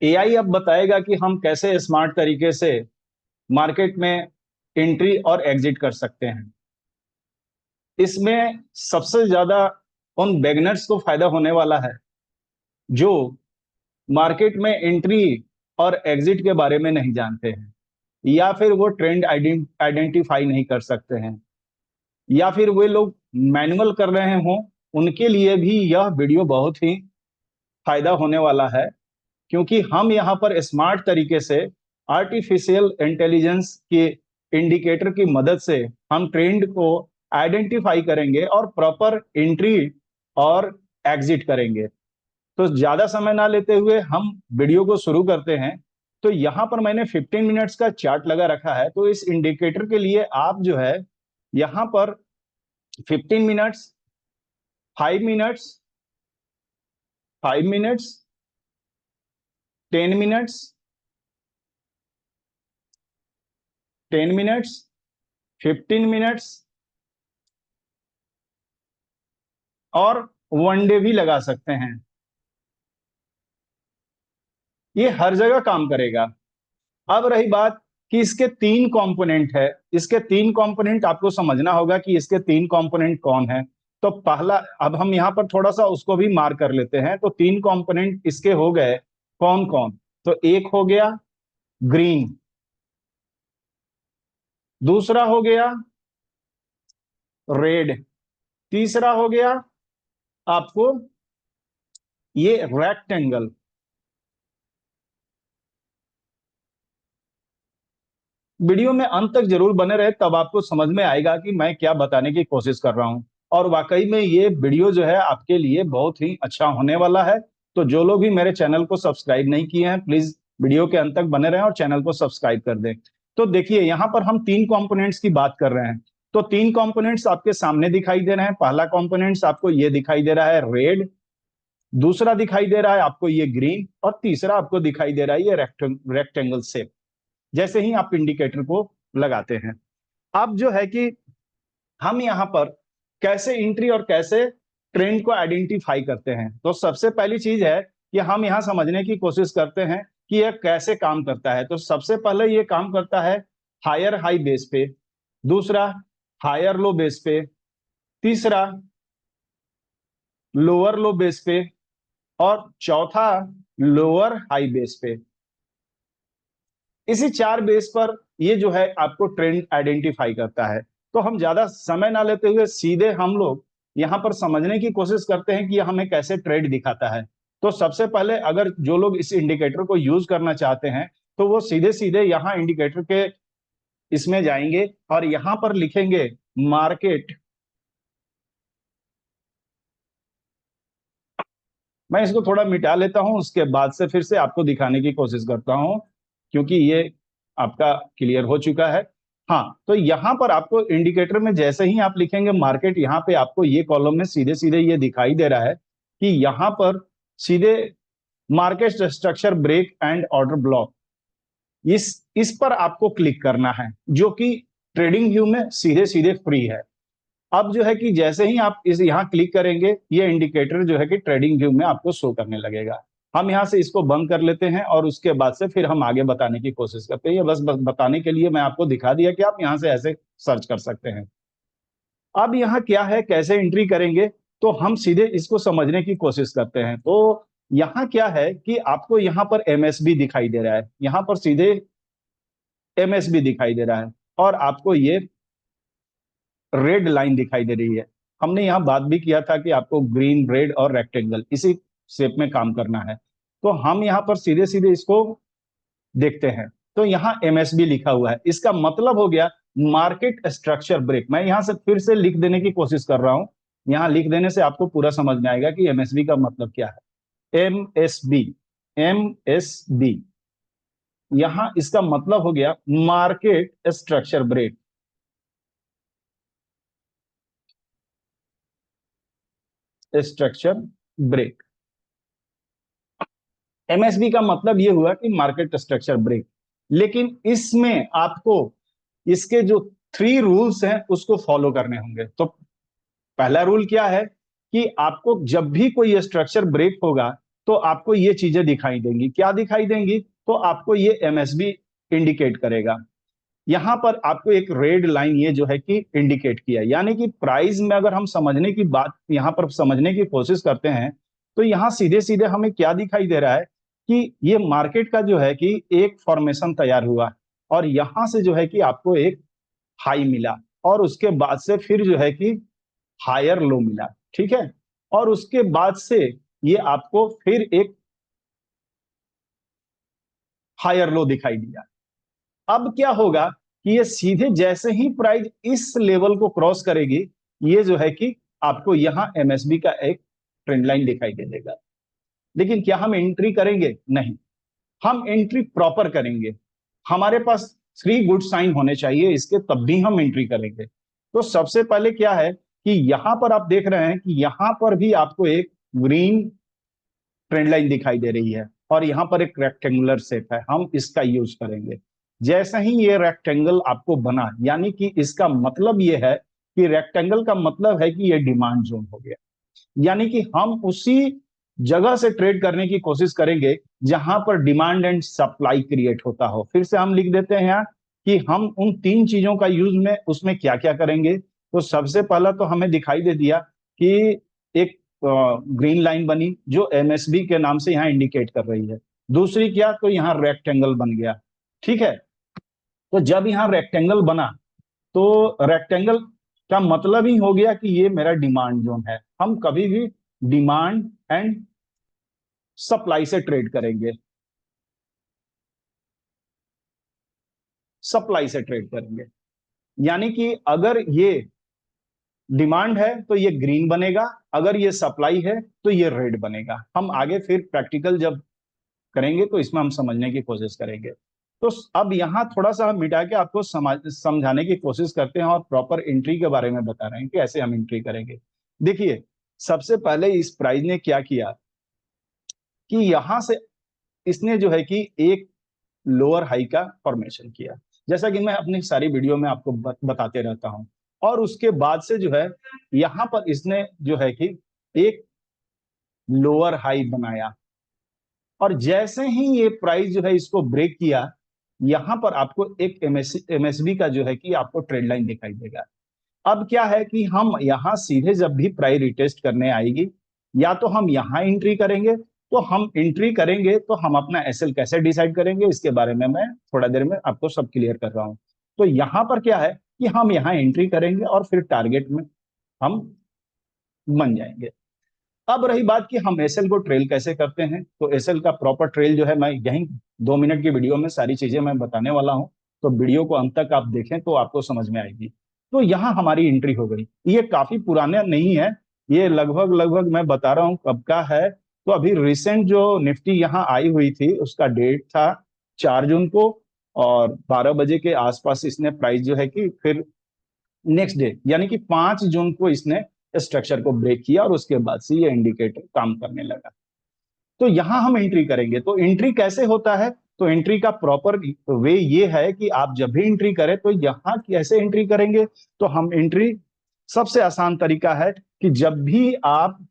AI अब बताएगा कि हम कैसे स्मार्ट तरीके से मार्केट में एंट्री और एग्जिट कर सकते हैं। इसमें सबसे ज्यादा उन बिगनर्स को फायदा होने वाला है जो मार्केट में एंट्री और एग्जिट के बारे में नहीं जानते हैं, या फिर वो ट्रेंड आइडेंटिफाई नहीं कर सकते हैं, या फिर वे लोग मैनुअल कर रहे हों। उनके लिए भी यह वीडियो बहुत ही फायदा होने वाला है, क्योंकि हम यहाँ पर स्मार्ट तरीके से आर्टिफिशियल इंटेलिजेंस के इंडिकेटर की मदद से हम ट्रेंड को आइडेंटिफाई करेंगे और प्रॉपर एंट्री और एग्जिट करेंगे। तो ज्यादा समय ना लेते हुए हम वीडियो को शुरू करते हैं। तो यहाँ पर मैंने 15 मिनट्स का चार्ट लगा रखा है। तो इस इंडिकेटर के लिए आप जो है यहाँ पर 15 minutes, 5 minutes, 5 minutes, 10 minutes, 10 minutes, 15 minutes और 1 डे भी लगा सकते हैं। ये हर जगह काम करेगा। अब रही बात कि इसके 3 कंपोनेंट है। इसके 3 कंपोनेंट आपको समझना होगा कि इसके 3 कंपोनेंट कौन है। तो पहला, अब हम यहाँ पर थोड़ा सा उसको भी मार्क कर लेते हैं। तो 3 कंपोनेंट इसके हो गए कौन कौन। तो एक हो गया ग्रीन, दूसरा हो गया रेड, तीसरा हो गया आपको ये रेक्टेंगल। वीडियो में अंत तक जरूर बने रहे, तब आपको समझ में आएगा कि मैं क्या बताने की कोशिश कर रहा हूं। और वाकई में ये वीडियो जो है आपके लिए बहुत ही अच्छा होने वाला है। तो जो लोग भी मेरे चैनल को सब्सक्राइब नहीं किए हैं, प्लीज वीडियो के अंत तक बने रहें और चैनल को सब्सक्राइब कर दें। तो देखिए, यहाँ पर हम 3 कंपोनेंट्स की बात कर रहे हैं। तो 3 कंपोनेंट्स आपके सामने दिखाई दे रहे हैं। पहला कंपोनेंट्स आपको ये दिखाई दे रहा है रेड, दूसरा दिखाई दे रहा है आपको ये ग्रीन, और तीसरा आपको दिखाई दे रहा है ये रेक्टेंगल शेप। जैसे ही आप इंडिकेटर को लगाते हैं, अब जो है कि हम यहाँ पर कैसे एंट्री और कैसे ट्रेंड को आइडेंटिफाई करते हैं। तो सबसे पहली चीज है कि हम यहाँ समझने की कोशिश करते हैं कि यह कैसे काम करता है। तो सबसे पहले ये काम करता है हायर हाई बेस पे, दूसरा हायर लो बेस पे, तीसरा लोअर लो बेस पे, और चौथा लोअर हाई बेस पे। इसी 4 बेस पर ये जो है आपको ट्रेंड आइडेंटिफाई करता है। तो हम ज्यादा समय ना लेते हुए सीधे हम लोग यहाँ पर समझने की कोशिश करते हैं कि हमें कैसे ट्रेंड दिखाता है। तो सबसे पहले अगर जो लोग इस इंडिकेटर को यूज करना चाहते हैं, तो वो सीधे सीधे यहाँ इंडिकेटर के इसमें जाएंगे और यहाँ पर लिखेंगे मार्केट। मैं इसको थोड़ा मिटा लेता हूं, उसके बाद से फिर से आपको दिखाने की कोशिश करता हूं, क्योंकि ये आपका क्लियर हो चुका है। हाँ, तो यहाँ पर आपको इंडिकेटर में जैसे ही आप लिखेंगे मार्केट, यहाँ पे आपको ये कॉलम में सीधे सीधे ये दिखाई दे रहा है कि यहाँ पर सीधे market structure break and order block, इस पर आपको क्लिक करना है, जो कि ट्रेडिंग व्यू में सीधे सीधे फ्री है। अब जो है कि जैसे ही आप इस यहाँ क्लिक करेंगे, ये इंडिकेटर जो है कि ट्रेडिंग व्यू में आपको शो करने लगेगा। हम यहाँ से इसको बंद कर लेते हैं और उसके बाद से फिर हम आगे बताने की कोशिश करते हैं। ये बस बताने के लिए मैं आपको दिखा दिया कि आप यहाँ से ऐसे सर्च कर सकते हैं। अब यहाँ क्या है, कैसे एंट्री करेंगे, तो हम सीधे इसको समझने की कोशिश करते हैं। तो यहाँ क्या है कि आपको यहाँ पर एमएसबी दिखाई दे रहा है, यहाँ पर सीधे एमएसबी दिखाई दे रहा है, और आपको ये रेड लाइन दिखाई दे रही है। हमने यहाँ बात भी किया था कि आपको ग्रीन, रेड और रेक्टेंगल इसी शेप में काम करना है। तो हम यहाँ पर सीधे सीधे इसको देखते हैं। तो यहाँ एमएसबी लिखा हुआ है, इसका मतलब हो गया मार्केट स्ट्रक्चर ब्रेक। मैं यहाँ से फिर से लिख देने की कोशिश कर रहा हूँ। यहाँ लिख देने से आपको पूरा समझ में आएगा कि एमएसबी का मतलब क्या है। एमएसबी, एमएसबी, यहाँ इसका मतलब हो गया market structure break. Structure break, MSB का मतलब ये हुआ कि मार्केट स्ट्रक्चर ब्रेक। लेकिन इसमें आपको इसके जो 3 रूल्स हैं उसको फॉलो करने होंगे। तो पहला रूल क्या है कि आपको जब भी कोई स्ट्रक्चर ब्रेक होगा, तो आपको ये चीजें दिखाई देंगी। क्या दिखाई देंगी? तो आपको ये एमएसबी इंडिकेट करेगा। यहां पर आपको एक रेड लाइन ये जो है कि इंडिकेट किया, यानी कि प्राइस में अगर हम समझने की बात यहां पर समझने की कोशिश करते हैं तो यहां सीधे सीधे हमें क्या दिखाई दे रहा है कि ये मार्केट का जो है कि एक फॉर्मेशन तैयार हुआ और यहां से जो है कि आपको एक हाई मिला और उसके बाद से फिर जो है कि हायर लो मिला, ठीक है। और उसके बाद से ये आपको फिर एक हायर लो दिखाई दिया। अब क्या होगा कि ये सीधे जैसे ही प्राइस इस लेवल को क्रॉस करेगी, ये जो है कि आपको यहां एमएसबी का एक ट्रेंड लाइन दिखाई दे देगा। लेकिन क्या हम एंट्री करेंगे? नहीं, हम एंट्री प्रॉपर करेंगे। हमारे पास 3 गुड साइन होने चाहिए इसके, तब भी हम एंट्री करेंगे। तो सबसे पहले क्या है कि यहां पर आप देख रहे हैं कि यहां पर भी आपको एक ग्रीन ट्रेंड लाइन दिखाई दे रही है और यहाँ पर एक रेक्टेंगुलर शेप है, हम इसका यूज करेंगे। जैसे ही ये रेक्टेंगल आपको बना, यानी कि इसका मतलब ये है कि रेक्टेंगल का मतलब है कि ये डिमांड जोन हो गया, यानी कि हम उसी जगह से ट्रेड करने की कोशिश करेंगे जहां पर डिमांड एंड सप्लाई क्रिएट होता हो। फिर से हम लिख देते हैं यहाँ कि हम उन 3 चीजों का यूज में उसमें क्या क्या करेंगे। तो सबसे पहला तो हमें दिखाई दे दिया कि एक ग्रीन लाइन बनी जो एमएसबी के नाम से यहाँ इंडिकेट कर रही है। दूसरी क्या, तो यहाँ रेक्टेंगल बन गया, ठीक है। तो जब यहाँ रेक्टेंगल बना तो रेक्टेंगल का मतलब ही हो गया कि ये मेरा डिमांड जोन है। हम कभी भी डिमांड एंड सप्लाई से ट्रेड करेंगे, सप्लाई से ट्रेड करेंगे। यानी कि अगर ये डिमांड है तो ये ग्रीन बनेगा, अगर ये सप्लाई है तो ये रेड बनेगा। हम आगे फिर प्रैक्टिकल जब करेंगे तो इसमें हम समझने की कोशिश करेंगे। तो अब यहाँ थोड़ा सा हम मिटा के आपको समझाने की कोशिश करते हैं और प्रॉपर एंट्री के बारे में बता रहे हैं कि ऐसे हम एंट्री करेंगे। देखिए, सबसे पहले इस प्राइस ने क्या किया कि यहां से इसने जो है कि एक लोअर हाई का फॉर्मेशन किया, जैसा कि मैं अपनी सारी वीडियो में आपको बताते रहता हूं। और उसके बाद से जो है यहां पर इसने जो है कि एक लोअर हाई बनाया और जैसे ही ये प्राइस जो है इसको ब्रेक किया, यहां पर आपको एक एमएसबी का जो है कि आपको ट्रेंड लाइन दिखाई देगा। अब क्या है कि हम यहां सीधे जब भी प्राइस रिटेस्ट करने आएगी, या तो हम यहां एंट्री करेंगे। तो हम एंट्री करेंगे तो हम अपना एसएल कैसे डिसाइड करेंगे, इसके बारे में मैं थोड़ा देर में आपको सब क्लियर कर रहा हूं। तो यहां पर क्या है कि हम यहां एंट्री करेंगे और फिर टारगेट में हम बन जाएंगे। अब रही बात कि हम एसएल को ट्रेल कैसे करते हैं, तो एसएल का प्रॉपर ट्रेल जो है मैं यहीं 2 मिनट की वीडियो में सारी चीजें मैं बताने वाला हूं। तो वीडियो को अंत तक आप देखें तो आपको समझ में आएगी। तो यहाँ हमारी एंट्री हो गई। ये काफी पुराना नहीं है, ये लगभग लगभग मैं बता रहा हूँ कब का है। तो अभी रिसेंट जो निफ्टी यहाँ आई हुई थी उसका डेट था 4 जून को, और 12 बजे के आसपास इसने प्राइस जो है कि फिर नेक्स्ट डे यानी कि 5 जून को इसने स्ट्रक्चर को ब्रेक किया और उसके बाद से ये इंडिकेटर काम करने लगा। तो यहां हम एंट्री करेंगे। तो एंट्री कैसे होता है, तो एंट्री का प्रॉपर वे ये है कि आप जब भी एंट्री करें तो यहां कैसे एंट्री करेंगे। तो हम एंट्री, सबसे आसान तरीका है कि जब भी आप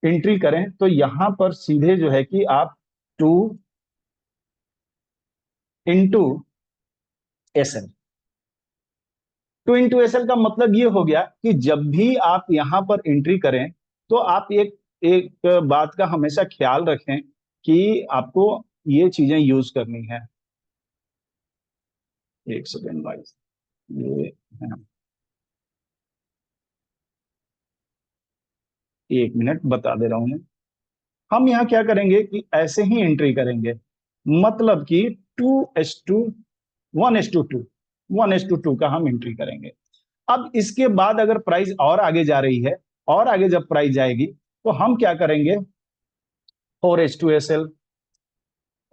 एंट्री करें तो यहां पर सीधे जो है कि आप 2 into SL। 2 into SL का मतलब ये हो गया कि जब भी आप यहां पर एंट्री करें तो आप एक एक बात का हमेशा ख्याल रखें कि आपको ये चीजें यूज करनी है। एक सेकेंड भाई, ये है। 1 मिनट बता दे रहा हूं मैं। हम यहाँ क्या करेंगे कि ऐसे ही एंट्री करेंगे, मतलब कि 2:1:2, 1:2 का हम एंट्री करेंगे। अब इसके बाद अगर प्राइस और आगे जा रही है, और आगे जब प्राइस जाएगी तो हम क्या करेंगे, 4:2SL,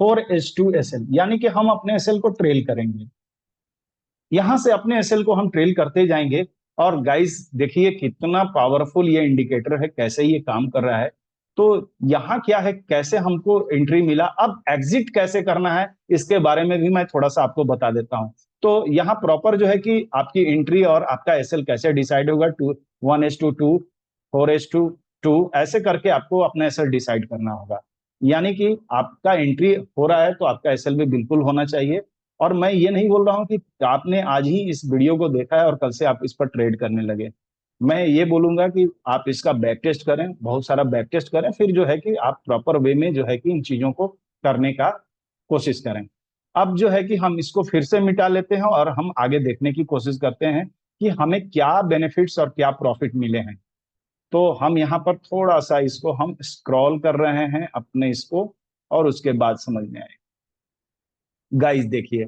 4:2SL, यानी कि हम अपने एसएल को ट्रेल करेंगे। यहां से अपने एसएल को हम ट्रेल करते जाएंगे। और गाइस देखिए कितना पावरफुल ये इंडिकेटर है, कैसे ये काम कर रहा है। तो यहाँ क्या है, कैसे हमको एंट्री मिला, अब एग्जिट कैसे करना है इसके बारे में भी मैं थोड़ा सा आपको बता देता हूं। तो यहाँ प्रॉपर जो है कि आपकी एंट्री और आपका एसएल कैसे डिसाइड होगा, 1:2, 4:2, ऐसे करके आपको अपना एसएल डिसाइड करना होगा। यानी कि आपका एंट्री हो रहा है तो आपका एसएल भी बिल्कुल होना चाहिए। और मैं ये नहीं बोल रहा हूं कि आपने आज ही इस वीडियो को देखा है और कल से आप इस पर ट्रेड करने लगे। मैं ये बोलूंगा कि आप इसका बैक टेस्ट करें, बहुत सारा बैक टेस्ट करें, फिर जो है कि आप प्रॉपर वे में जो है कि इन चीजों को करने का कोशिश करें। अब जो है कि हम इसको फिर से मिटा लेते हैं और हम आगे देखने की कोशिश करते हैं कि हमें क्या बेनिफिट्स और क्या प्रॉफिट मिले हैं। तो हम यहाँ पर थोड़ा सा इसको हम स्क्रॉल कर रहे हैं अपने इसको, और उसके बाद समझ में आए। गाइस देखिए,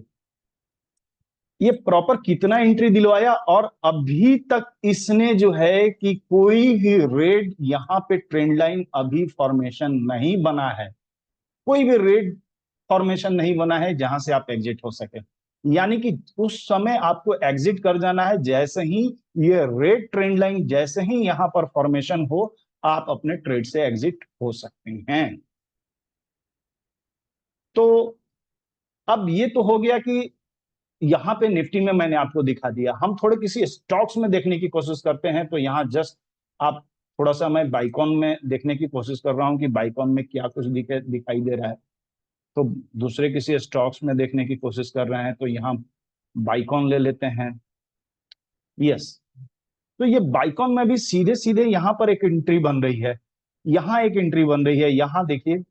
ये प्रॉपर कितना एंट्री दिलवाया, और अभी तक इसने जो है कि कोई भी रेड यहाँ पे ट्रेंड लाइन अभी फॉर्मेशन नहीं बना है। कोई भी रेड फॉर्मेशन नहीं बना है जहां से आप एग्जिट हो सके। यानी कि उस समय आपको एग्जिट कर जाना है जैसे ही ये रेड ट्रेंड लाइन जैसे ही यहां पर फॉर्मेशन हो, आप अपने ट्रेड से एग्जिट हो सकते हैं। तो अब ये तो हो गया कि यहाँ पे निफ्टी में मैंने आपको दिखा दिया। हम थोड़े किसी स्टॉक्स में देखने की कोशिश करते हैं, तो यहाँ जस्ट आप थोड़ा सा, मैं बाइकॉन में देखने की कोशिश कर रहा हूँ कि बाइकॉन में क्या कुछ दिखाई दे रहा है। तो दूसरे किसी स्टॉक्स में देखने की कोशिश कर रहे हैं, तो यहाँ बाइकॉन ले लेते हैं। यस, तो ये बाइकॉन में भी सीधे सीधे यहाँ पर एक एंट्री बन रही है, यहाँ एक एंट्री बन रही है। यहाँ देखिए,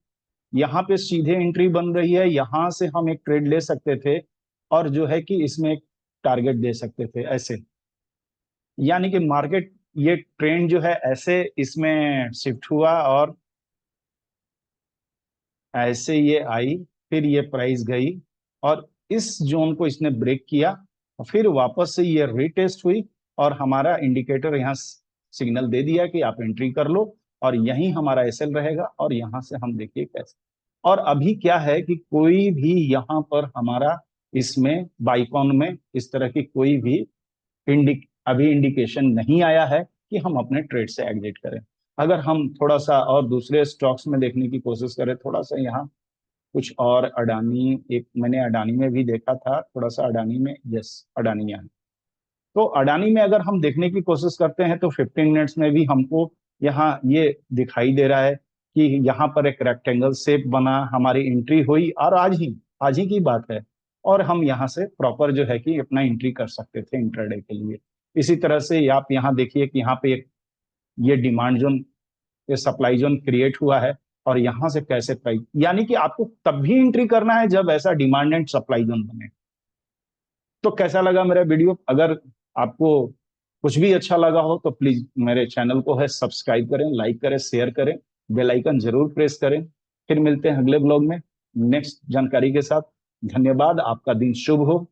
यहाँ पे सीधे एंट्री बन रही है, यहाँ से हम एक ट्रेड ले सकते थे और जो है कि इसमें एक टारगेट दे सकते थे ऐसे। यानी कि मार्केट, ये ट्रेंड जो है ऐसे इसमें शिफ्ट हुआ और ऐसे ये आई, फिर ये प्राइस गई और इस जोन को इसने ब्रेक किया, और फिर वापस से ये रीटेस्ट हुई और हमारा इंडिकेटर यहाँ सिग्नल दे दिया कि आप एंट्री कर लो, और यही हमारा एसएल रहेगा। और यहाँ से हम देखिए कैसे, और अभी क्या है कि कोई भी यहाँ पर हमारा इसमें बाइकॉन में इस तरह की कोई भी अभी इंडिकेशन नहीं आया है कि हम अपने ट्रेड से एग्जिट करें। अगर हम थोड़ा सा और दूसरे स्टॉक्स में देखने की कोशिश करें, थोड़ा सा यहाँ कुछ और, अडानी, एक मैंने अडानी में भी देखा था, थोड़ा सा अडानी में, यस अडानी यहाँ। तो अडानी में अगर हम देखने की कोशिश करते हैं तो 15 मिनट्स में भी हमको यहाँ ये दिखाई दे रहा है कि यहाँ पर एक रेक्टेंगल शेप बना, हमारी एंट्री हुई, और आज ही की बात है। और हम यहाँ से प्रॉपर जो है कि अपना एंट्री कर सकते थे इंट्राडे के लिए। इसी तरह से आप यहाँ देखिए कि यहाँ पे एक ये डिमांड जोन, ये सप्लाई जोन क्रिएट हुआ है, और यहाँ से कैसे प्राइस, यानी कि आपको तब भी एंट्री करना है जब ऐसा डिमांड एंड सप्लाई जोन बने। तो कैसा लगा मेरा वीडियो? अगर आपको कुछ भी अच्छा लगा हो तो प्लीज मेरे चैनल को है सब्सक्राइब करें, लाइक करें, शेयर करें, बेल आइकन जरूर प्रेस करें। फिर मिलते हैं अगले ब्लॉग में नेक्स्ट जानकारी के साथ। धन्यवाद, आपका दिन शुभ हो।